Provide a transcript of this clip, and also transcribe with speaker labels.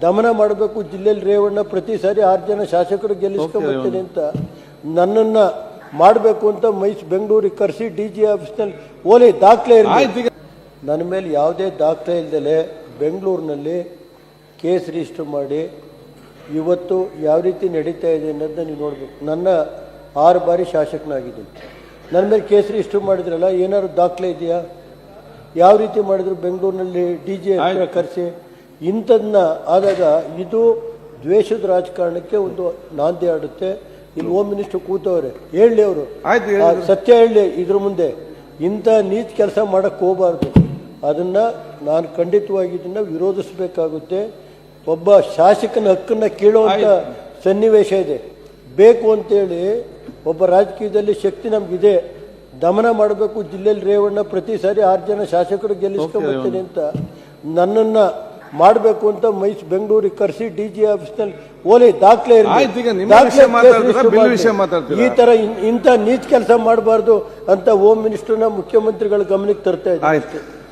Speaker 1: ದಮನ ಮಾಡಬೇಕು. ಜಿಲ್ಲೆಯಲ್ಲಿ ರೇವಣ್ಣ ಪ್ರತಿ ಸಾರಿ 6 ಜನ ಶಾಸಕರು ಗೆಲ್ಲಿಸ್ಕೊಂಡ್ಬರ್ತೀನಿ ಅಂತ ನನ್ನನ್ನು ಮಾಡಬೇಕು ಅಂತ ಬೆಂಗಳೂರಿಗೆ ಕರೆಸಿ DG ಆಫೀಸ್ನಲ್ಲಿ ಓಲಿ ದಾಖಲೆ ಇರಲಿ. ನನ್ನ ಮೇಲೆ ಯಾವುದೇ ದಾಖಲೆ ಇಲ್ಲದೆ ಬೆಂಗಳೂರಿನಲ್ಲಿ ಕೇಸ್ ರಿಜಿಸ್ಟರ್ ಮಾಡಿ ಇವತ್ತು ಯಾವ ರೀತಿ ನಡೀತಾ ಇದೆ ಅನ್ನೋದನ್ನ ನೀವು ನೋಡಬೇಕು. ನನ್ನ 6 ಬಾರಿ ಶಾಸಕನಾಗಿದ್ದೀನಿ. ನನ್ನ ಮೇಲೆ ಕೇಸ್ ರಿಜಿಸ್ಟರ್ ಮಾಡಿದ್ರಲ್ಲ, ಏನಾದ್ರು ದಾಖಲೆ ಇದೆಯಾ? ಯಾವ ರೀತಿ ಮಾಡಿದ್ರು ಬೆಂಗಳೂರಿನಲ್ಲಿ DG ಕರೆಸಿ ಇಂಥದನ್ನ ಆದಾಗ ಇದು ದ್ವೇಷದ ರಾಜಕಾರಣಕ್ಕೆ ಒಂದು ನಾಂದಿ ಆಡುತ್ತೆ. ಇಲ್ಲಿ ಹೋಮ್ ಮಿನಿಸ್ಟರ್ ಕೂತವ್ರೆ, ಹೇಳಲಿ ಅವರು ಸತ್ಯ ಹೇಳಲಿ ಇದ್ರ ಮುಂದೆ. ಇಂಥ ನೀಚ ಕೆಲಸ ಮಾಡಕ್ಕೆ ಹೋಗಬಾರ್ದು. ಅದನ್ನು ನಾನು ಖಂಡಿತವಾಗಿ ಇದನ್ನು ವಿರೋಧಿಸಬೇಕಾಗುತ್ತೆ. ಒಬ್ಬ ಶಾಸಕನ ಹಕ್ಕನ್ನು ಕೀಳುವಂಥ ಸನ್ನಿವೇಶ ಇದೆ. ಬೇಕು ಅಂತೇಳಿ ಒಬ್ಬ ರಾಜಕೀಯದಲ್ಲಿ ಶಕ್ತಿ ನಮಗಿದೆ. ದಮನ ಮಾಡಬೇಕು. ಜಿಲ್ಲೆಯಲ್ಲಿ ರೇವಣ್ಣ ಪ್ರತಿ ಸಾರಿ 6 ಜನ ಶಾಸಕರು ಗೆಲ್ಲಿಸ್ಕೊಂಡ್ಬರ್ತೀನಿ ಅಂತ ನನ್ನನ್ನು ಮಾಡಬೇಕು ಅಂತ ಬೆಂಗಳೂರಿಗೆ ಕರೆಸಿ DG ಆಫೀಸ್ನಲ್ಲಿ ಓಲಿ ದಾಖಲೆ ಇರಲಿ. ಈ ತರ ಇಂಥ ನೀಚ ಕೆಲಸ ಮಾಡಬಾರ್ದು ಅಂತ ಹೋಮ್ ಮಿನಿಸ್ಟರ್ನ ಮುಖ್ಯಮಂತ್ರಿಗಳ ಗಮನಕ್ಕೆ ತರ್ತಾ ಇದ್ದಾರೆ.